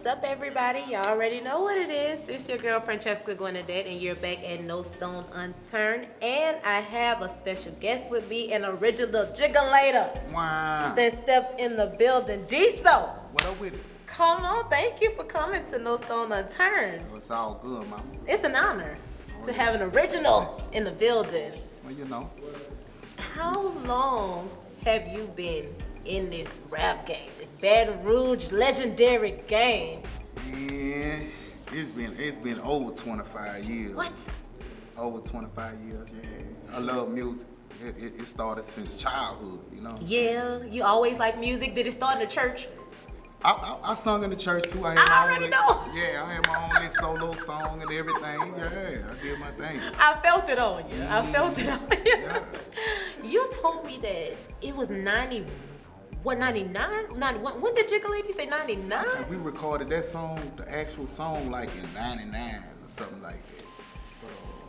up, everybody? Y'all already know what it is. It's your girl, Francheska Gwenadette, and you're back at No Stone Unturned. And I have a special guest with me, an original Jiggalater. Wow. That stepped in the building. D-So. What up with it? Come on, thank you for coming to No Stone Unturned. Oh, it's all good, mama. It's an honor to have an original in the building. Well, you know. How long have you been in this rap game? This Baton Rouge legendary game? Man, it's been over 25 years. What? Over 25 years, yeah. I love music. It started since childhood, you know. Yeah, you always like music. Did it start in the church? I sung in the church too. I already know. Yeah, I had my own little solo song and everything. Yeah, I did my thing. I felt it on you. I felt it on you. Yeah. You told me that it was 99? 91? When did Jiggalaters say 99? We recorded that song, the actual song, like in 99 or something like that.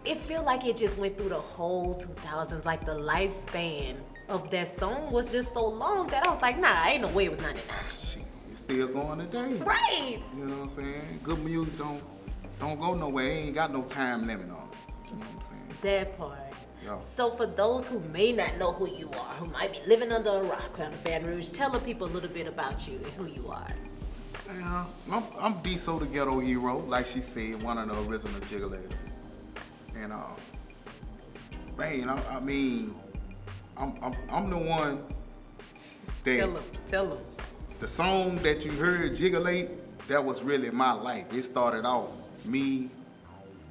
It felt like it just went through the whole 2000s. Like the lifespan of that song was just so long that I was like, nah, ain't no way it was 99. Shit, it's still going today. Right. You know what I'm saying? Good music don't go nowhere. It ain't got no time limit on it. You know what I'm saying? That part. Yeah. So for those who may not know who you are, who might be living under a rock out of Baton Rouge, tell the people a little bit about you and who you are. Yeah, I'm D-So the ghetto hero, like she said, one of the original Jiggalaters. And man, I mean, I'm the one that Tell them. the song that you heard Jiggalate, that was really my life. It started off me,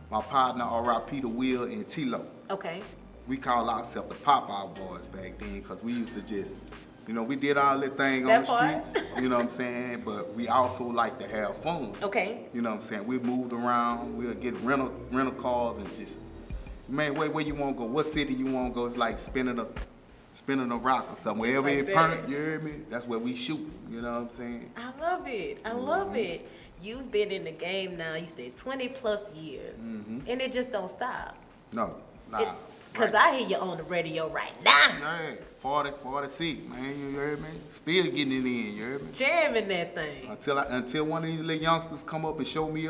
my partner R.I.P. the Will, and T-Lo. Okay. We called ourselves the Pop-Out Boys back then because we used to just, you know, we did our little thing on the streets, you know what I'm saying? But we also like to have fun. Okay. You know what I'm saying? We moved around, we'll get rental cars and just, man, where you want to go? What city you want to go? It's like spinning a rock or something. Wherever Like it that. burnt, you hear me? That's where we shoot, you know what I'm saying? I love it. I love it. You've been in the game now, you said 20 plus years, and it just don't stop. No, nah. Because right. I hear you on the radio right now. Hey, 46, man, you heard me? Still getting it in, you heard me? Jamming that thing. Until one of these little youngsters come up and show me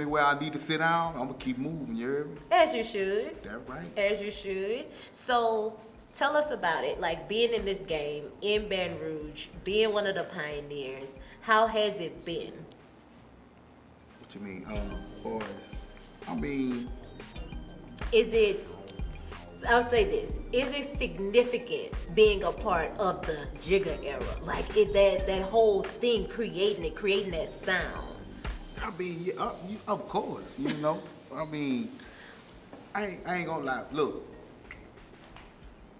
where I need to sit down, I'm gonna keep moving, you heard me? As you should. That's right. As you should. So tell us about it, like being in this game in Baton Rouge, being one of the pioneers. How has it been? What you mean, boys? I mean, I'll say this, is it significant being a part of the Jigga era? Like that whole thing, creating that sound? I mean, yeah, of course, you know. I mean, I ain't gonna lie. Look,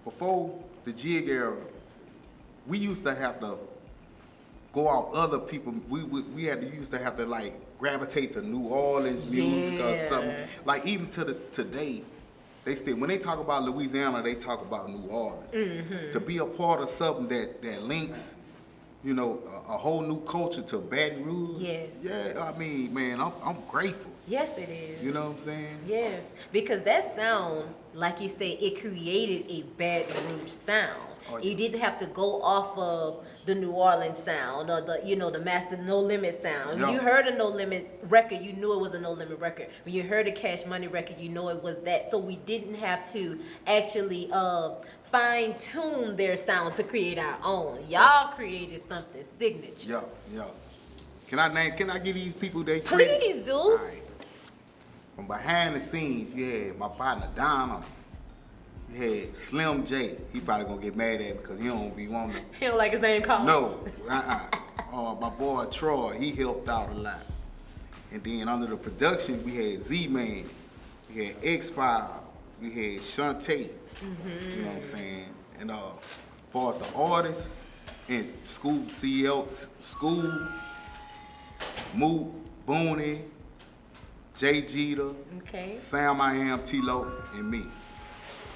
before the Jig era, we used to have to go off other people. We used to have to like gravitate to New Orleans music or something. Like even to today, they still, when they talk about Louisiana, they talk about New Orleans. To be a part of something that links, you know, a whole new culture to Baton Rouge. Yes. Yeah, I mean, man, I'm grateful. Yes, it is. You know what I'm saying? Yes, because that sound, like you say, it created a Baton Rouge sound. Oh, yeah. You didn't have to go off of the New Orleans sound or the Master No Limit sound. When you heard a No Limit record, you knew it was a No Limit record. When you heard a Cash Money record, you know it was that. So we didn't have to actually fine tune their sound to create our own. Y'all created something signature. Yeah. Can I give these people their credit? Please do. All right. From behind the scenes, you had my partner Donna. You had Slim J. He probably gonna get mad at me because he don't be wanting to. He don't like his name called. No. My boy Troy, he helped out a lot. And then under the production, we had Z-Man, we had X-File, we had Shantae. You know what I'm saying? And as far as the artists, and School, Moot, Booney, Jay Jeter, Sam I Am, T-Lo, and me.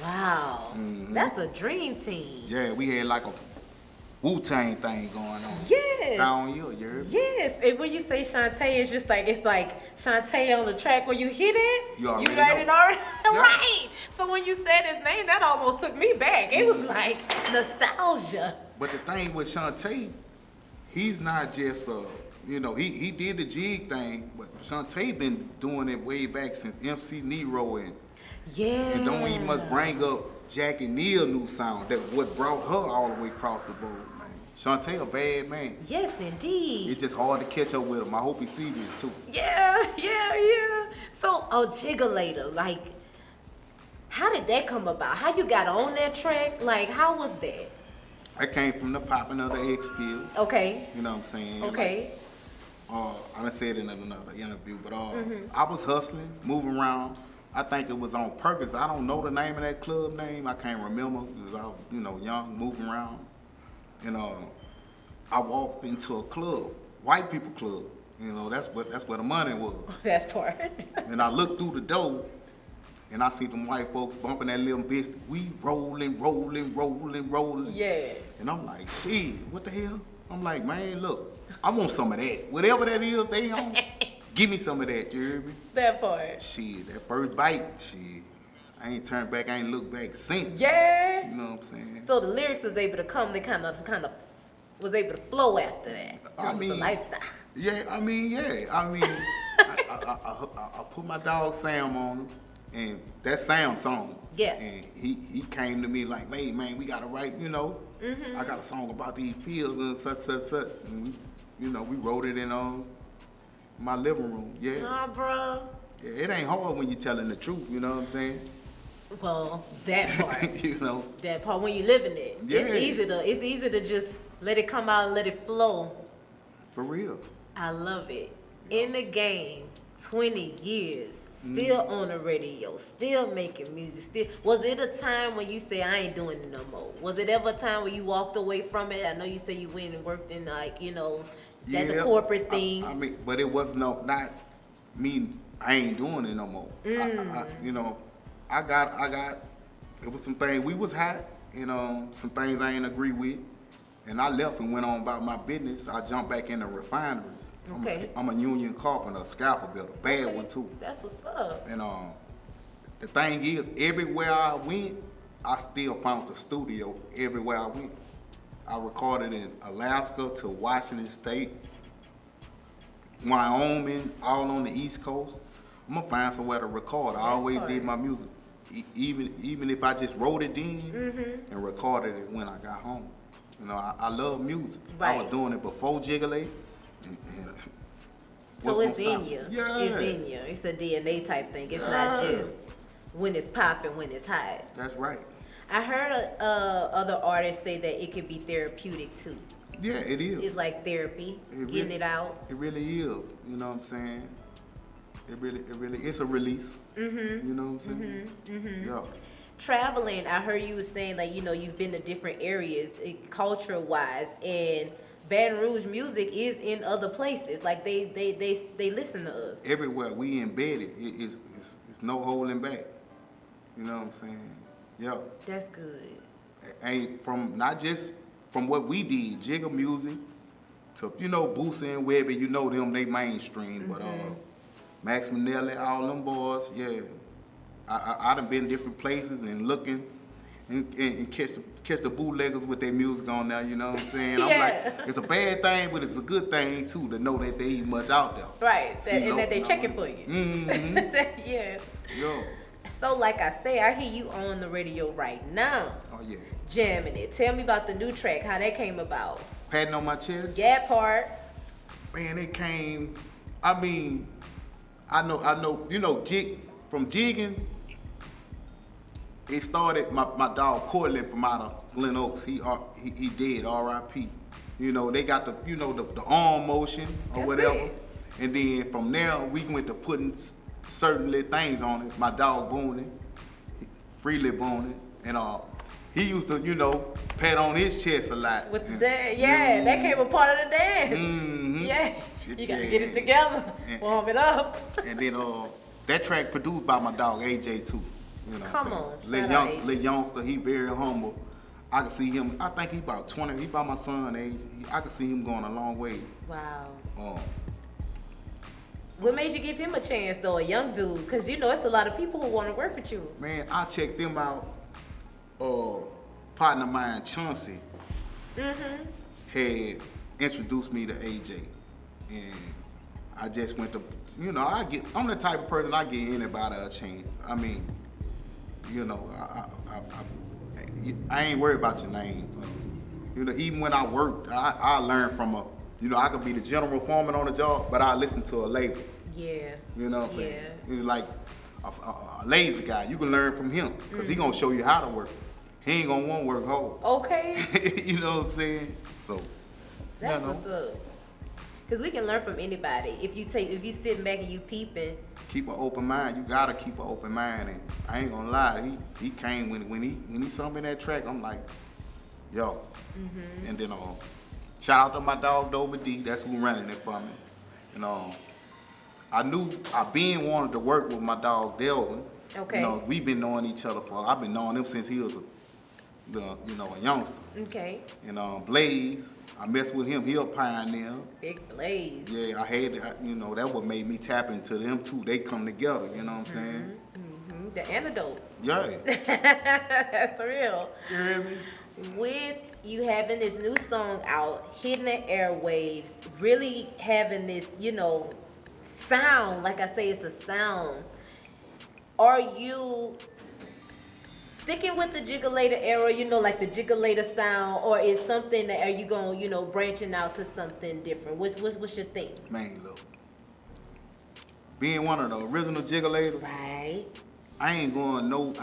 Wow, that's a dream team. Yeah, we had like a Wu-Tang thing going on. Yes. Down here, you heard me? Yes, and when you say Shantae, it's like Shantae on the track. When you hit it, you already know. Yeah. Right. So when you said his name, that almost took me back. It was like nostalgia. But the thing with Shantae, he's not just you know, he did the jig thing, but Shantae been doing it way back since MC Nero and don't even must bring up Jackie Neal new sound that what brought her all the way across the board, man. Shantae a bad man. Yes, indeed. It's just hard to catch up with him. I hope he see this too. Yeah. So, Jiggalator, like, how did that come about? How you got on that track? Like, how was that? I came from the popping of the X Pills. Okay. You know what I'm saying? Okay. Like, I done said it in another interview, but I was hustling, moving around. I think it was on purpose. I don't know the name of that club name. I can't remember because I was, you know, young, moving around. And I walked into a club, white people club. You know, that's where the money was. That's part. And I looked through the door, and I see them white folks bumping that little bitch. We rolling. Yeah. And I'm like, shit, what the hell? I'm like, man, look, I want some of that. Whatever that is they on, give me some of that, you hear me? That part. Shit, that first bite, shit. I ain't turned back, I ain't looked back since. Yeah. You know what I'm saying? So the lyrics was able to come, they kind of was able to flow after that. I mean, the lifestyle. Yeah. I mean, I put my dog Sam on him, and that Sam song. Yeah. And he came to me like, hey man, we gotta write, you know, I got a song about these pills and such. And we wrote it in my living room. Yeah. Nah, bro. Yeah, it ain't hard when you're telling the truth, you know what I'm saying? Well, that part. You know. That part when you living it. Yeah. It's easy to just let it come out and let it flow. For real. I love it. In the game, 20 years, still on the radio, still making music. Still, was it a time when you say I ain't doing it no more? Was it ever a time where you walked away from it? I know you say you went and worked in the corporate thing. I mean, but it was not me. I ain't doing it no more. I got. It was some things we was hot, and some things I ain't agree with, and I left and went on about my business. I jumped back in the refineries. Okay. I'm a union carpenter, a scalper builder, bad one too. That's what's up. And the thing is, everywhere I went, I still found the studio everywhere I went. I recorded in Alaska to Washington State, Wyoming, all on the East Coast. I'm gonna find somewhere to record. I always did my music, even if I just wrote it in and recorded it when I got home. You know, I love music. Right. I was doing it before Jiggalaters. So it's in you. Yeah. It's in you. It's a DNA type thing. It's not just when it's popping, when it's hot. That's right. I heard other artists say that it could be therapeutic too. Yeah, it is. It's like therapy, getting it out. It really is. You know what I'm saying? It really, it's a release. You know what I'm saying? Yeah. Traveling, I heard you was saying like, you've been to different areas, culture-wise, and Baton Rouge music is in other places. Like they listen to us. Everywhere we embedded, it's no holding back. You know what I'm saying? Yeah. That's good. And not just from what we did, Jigga music, to Boosie and Webby, them, they mainstream. But Max Minnelli, all them boys, yeah. I done been different places and looking and catch the bootleggers with their music on there, you know what I'm saying? I'm like, it's a bad thing, but it's a good thing too to know that they ain't much out there. Right, that they checking for you. Yes. Yo. So like I say, I hear you on the radio right now. Oh yeah. Jamming it. Tell me about the new track, how that came about. Patting on my chest? Yeah, part. Man, it came, I know, from jigging, it started, my dog Cortland from out of Glen Oaks, he dead, R.I.P. They got the arm motion or That's whatever. it. And then from there, we went to putting certain little things on it. My dog Boone, freely Boone, and he used to, pat on his chest a lot. With the dance, yeah, that came a part of the dance. Yeah, you got to get it together, warm it up. And then that track produced by my dog AJ too. Come on, little youngster, he very humble. I can see him. I think he about 20. He about my son age. I can see him going a long way. Wow. What made you give him a chance though, a young dude? Because it's a lot of people who want to work with you. Man, I checked them out. Partner of mine, Chauncey, had introduced me to AJ. and I just went to, I'm the type of person I give anybody a chance. I mean, I ain't worried about your name. Even when I worked, I learned from I could be the general foreman on the job, but I listen to a label. Yeah. You know what I'm saying? It's like a lazy guy. You can learn from him because he gonna show you how to work. He ain't gonna want to work hard. Okay. You know what I'm saying? So that's what's up. Because we can learn from anybody. If you sitting back and you peeping. Keep an open mind. You gotta keep an open mind. And I ain't gonna lie, he came when he saw me in that track. I'm like, yo. And then shout out to my dog Dover D. That's who running it for me. I knew I been wanted to work with my dog Delvin. Okay. We've been knowing each other I've been knowing him since he was a youngster. Okay. Blaze, I messed with him. He a pioneer. Big Blaze. Yeah, I had that what made me tap into them two. They come together. You know what I'm saying? The Antidote. Yeah. That's real. You hear me? With you having this new song out, hitting the airwaves, really having this, sound, like I say, it's a sound. Are you sticking with the Jiggalator era, like the Jiggalator sound, or is something that are you going, branching out to something different? What's your thing? Man, look, being one of the original Jiggalaters, right? I ain't going nowhere.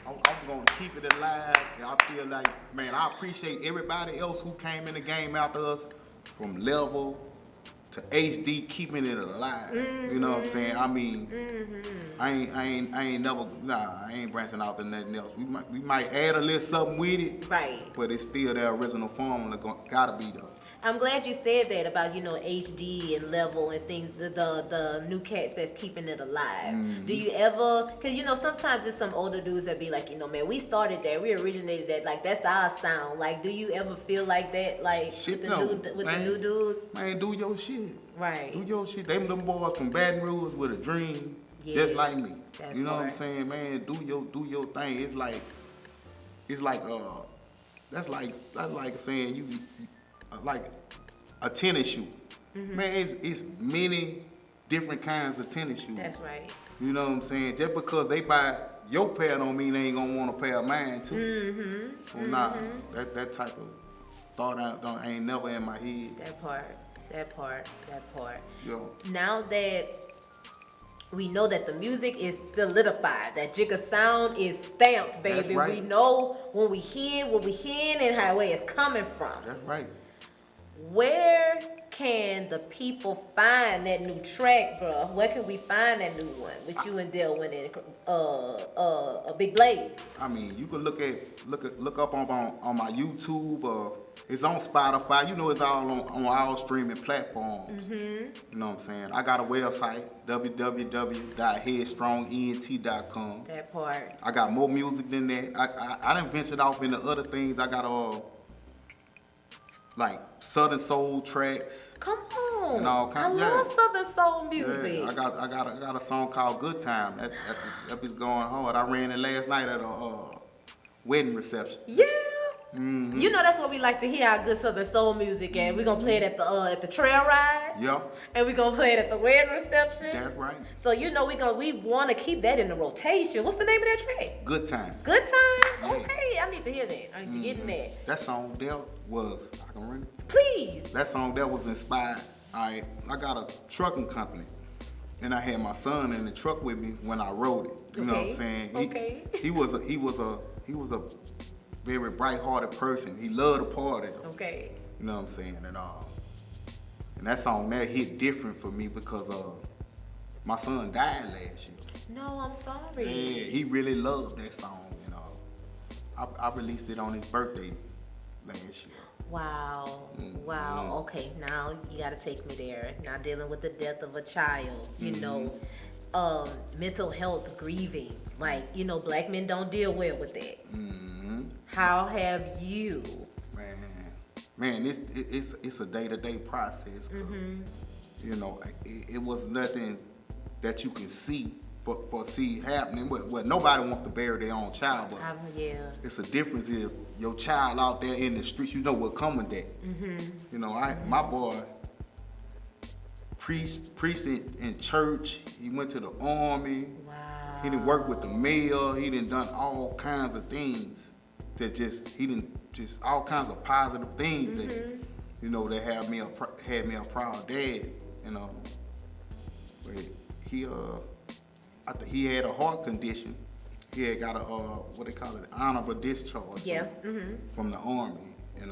I'm gonna keep it alive. And I feel like, man, I appreciate everybody else who came in the game after us, from Level to HD, keeping it alive. You know what I'm saying? I mean, I ain't branching out to nothing else. We might add a little something with it, right? But it's still their original formula. Gotta be there. I'm glad you said that about, HD and Level and things, the new cats that's keeping it alive. Do you ever, because, sometimes there's some older dudes that be like, man, we started that, we originated that, like, that's our sound. Like, do you ever feel like that, like, shit, with the new dudes? Man, do your shit. Right. Do your shit. Them boys from Baton Rouge with a dream, just like me. You know what I'm saying, man? Do your thing. It's like that's like saying you like a tennis shoe. Man, it's many different kinds of tennis shoes. That's right. You know what I'm saying? Just because they buy your pair don't mean they ain't gonna want a pair of mine too. Well, nah, that type of thought ain't never in my head. That part. Yo. Now that we know that the music is solidified, that Jigga sound is stamped, baby. That's right. We know when we hear and how where it's coming from. That's right. Where can the people find that new track, bro? Where can we find that new one with you and Delwyn and a Big Blaze? I mean, you can look up on my YouTube. It's on Spotify. It's all on all streaming platforms. You know what I'm saying? I got a website, www.headstrongent.com. That part. I got more music than that. I done ventured off into other things. I got like Southern Soul tracks. Come on. I love Southern Soul music. Yeah, I got a song called Good Time. That is going hard. I ran it last night at a wedding reception. Yeah. That's what we like to hear, our good Southern Soul music, and we're gonna play it at the trail ride. Yep. And we're gonna play it at the wedding reception. That's right. So we wanna keep that in the rotation. What's the name of that track? Good Time. Good Times? Yeah. Okay, I need to hear that. I need to get in there. That song there was, I can run it? Please. That song there was inspired. I got a trucking company, and I had my son in the truck with me when I wrote it. You know what I'm saying? He was a very bright-hearted person. He loved to party. Okay. You know what I'm saying? And that song that hit different for me because my son died last year. No, I'm sorry. Yeah, he really loved that song. I released it on his birthday last year. Wow. Wow. Okay, now you gotta take me there. Now dealing with the death of a child, mental health, grieving. Like, black men don't deal well with that. How have you? Man, it's a day-to-day process. It was nothing that you can see for see happening. Well, nobody wants to bury their own child, but Yeah. it's a difference if your child out there in the streets, you know what come with that. You know, my boy preached in church. He went to the army. Wow. He didn't work with the mayor. He done all kinds of things that just all kinds of positive things that you know that had me a proud dad. You know, but I think he had a heart condition. He had got a what they call it, honorable discharge. Yeah. From the army, and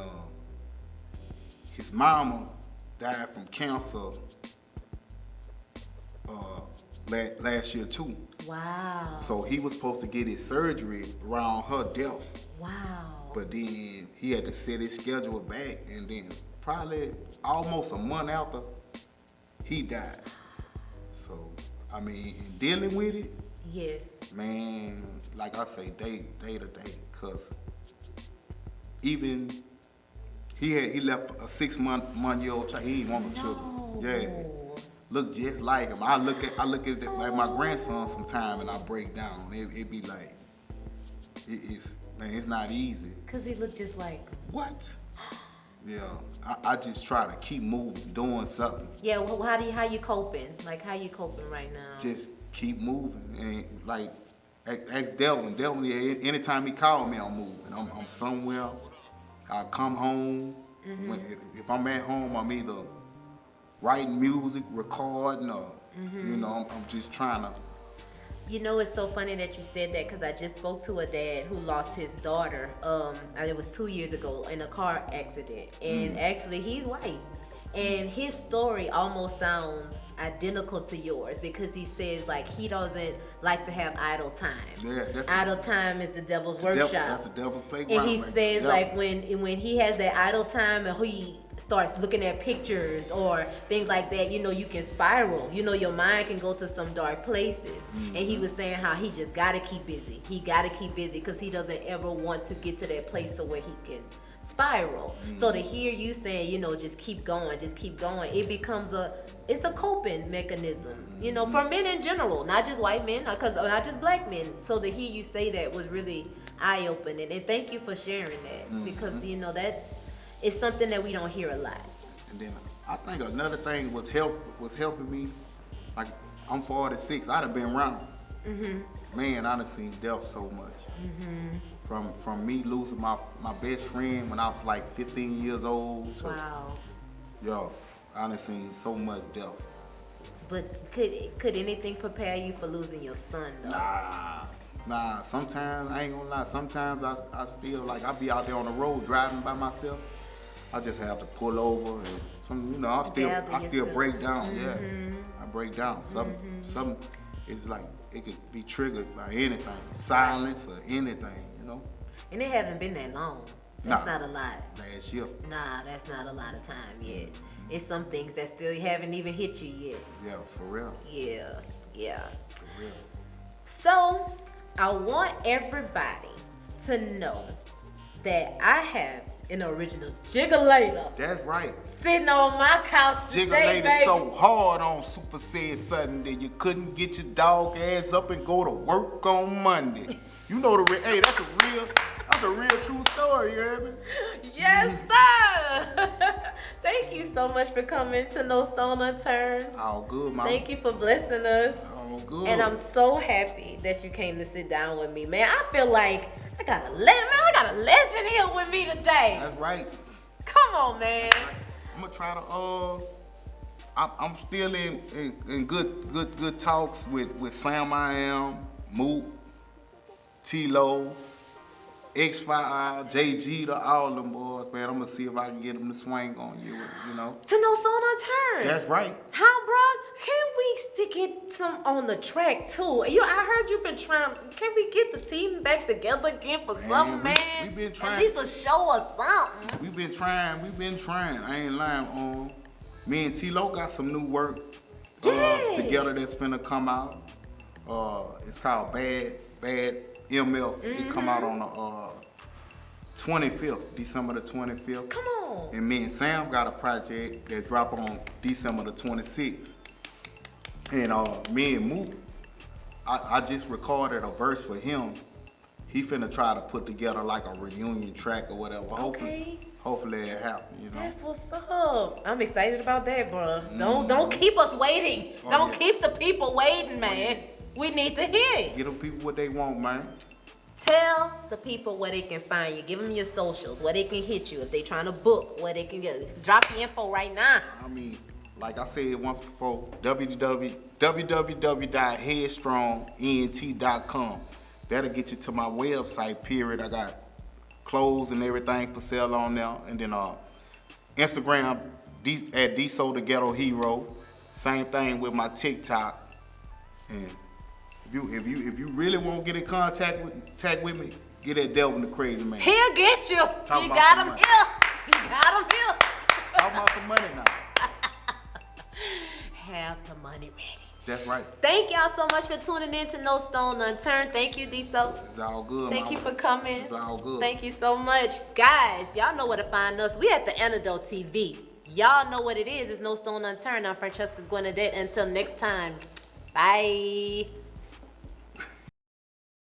his mama died from cancer last year too. Wow. So he was supposed to get his surgery around her death. Wow. But then he had to set his schedule back, and then probably almost a month after, he died. So, I mean, in dealing with it, Yes. man, like I say, day to day, cause even he left a 6-month-year-old child. He didn't want no children. Yeah. Look just like him. I look at it like my grandson sometime, and I break down. It be like, it's not easy. Cause he looked just like. What? Yeah, I just try to keep moving, doing something. Yeah, well, how you coping? Like, how you coping right now? Just keep moving, and like, ask Delvin. Delvin, anytime he call me, I'm moving. I'm somewhere. I come home. If I'm at home, I'm either writing music, recording, or you know, I'm just trying to. You know, it's so funny that you said that, because I just spoke to a dad who lost his daughter. It was 2 years ago in a car accident, and actually he's white, and his story almost sounds identical to yours, because he says like he doesn't like to have idle time. Yeah, idle time is the devil's workshop. That's the devil's playground. And he says like when he has that idle time and he starts looking at pictures or things like that, you know, you can spiral. You know, your mind can go to some dark places. And he was saying how he just got to keep busy. He got to keep busy because he doesn't ever want to get to that place to where he can spiral. So to hear you saying, you know, just keep going, it becomes it's a coping mechanism, you know, for men in general, not just white men, not just black men. So to hear you say that was really eye-opening, and thank you for sharing that, because you know it's something that we don't hear a lot. And then I think another thing was helping me. Like, I'm 46. I done been around. Man, I done seen death so much. From me losing my best friend when I was like 15 years old. So, Wow. Yo, I done seen so much death. But could anything prepare you for losing your son, though? Nah. Sometimes, I ain't gonna lie, sometimes I still, like, I be out there on the road driving by myself. I just have to pull over and you know, I still break down. Yeah, I break down. Something is like, it could be triggered by anything, silence or anything, you know. And it hasn't been that long. That's not a lot. Last year. Nah, that's not a lot of time yet. It's some things that still haven't even hit you yet. Yeah, for real. Yeah. For real. So, I want everybody to know that I have an original Jiggalater That's right. sitting on my couch today, Jiggalated baby. so hard on Super Said Sudden that you couldn't get your dog ass up and go to work on Monday. You know hey, that's a real true story, you hear me? Yes, sir. Thank you so much for coming to No Stone Unturned. All good, mama. Thank you for blessing us. All good. And I'm so happy that you came to sit down with me, man. I feel like I got a legend here with me today. That's right. Come on, man. I'm gonna try to I'm still in good talks with Sam I Am, Moot, T-Lo, X5, JG, all them boys, man. I'm gonna see if I can get them to swing on you know. To No Stone Unturned. That's right. How, bro? Can we get some on the track too? I heard you've been trying. Can we get the team back together again for something, man? We've been trying. At least a show or something. We've been trying. I ain't lying. Me and T-Lo got some new work together that's finna come out. It's called Bad MF. It come out on the 25th, December the 25th. Come on. And me and Sam got a project that drop on December the 26th. And me and Moot, I just recorded a verse for him. He finna try to put together like a reunion track or whatever. Okay. Hopefully it happen, you know. That's what's up. I'm excited about that, bro. Don't keep us waiting. Don't keep the people waiting, man. We need to hear it. Give them people what they want, man. Tell the people where they can find you. Give them your socials, where they can hit you. If they trying to book, where they can get. Drop the info right now. I mean, like I said once before, www.headstrongent.com. That'll get you to my website, period. I got clothes and everything for sale on there. And then Instagram at DSO the Ghetto Hero. Same thing with my TikTok. And if you really want to get in contact with me, get that Delvin the Crazy Man. He'll get you. Talk You about got some him money. here. You got him here. Talk about some money now. Have the money ready. That's right. Thank y'all so much for tuning in to No Stone Unturned. Thank you, D-So. It's all good, Thank you mama. for coming. It's all good. Thank you so much. Guys, y'all know where to find us. We at ThaAntidote TV. Y'all know what it is. It's No Stone Unturned. I'm Francheska Gwenadette. Until next time, bye.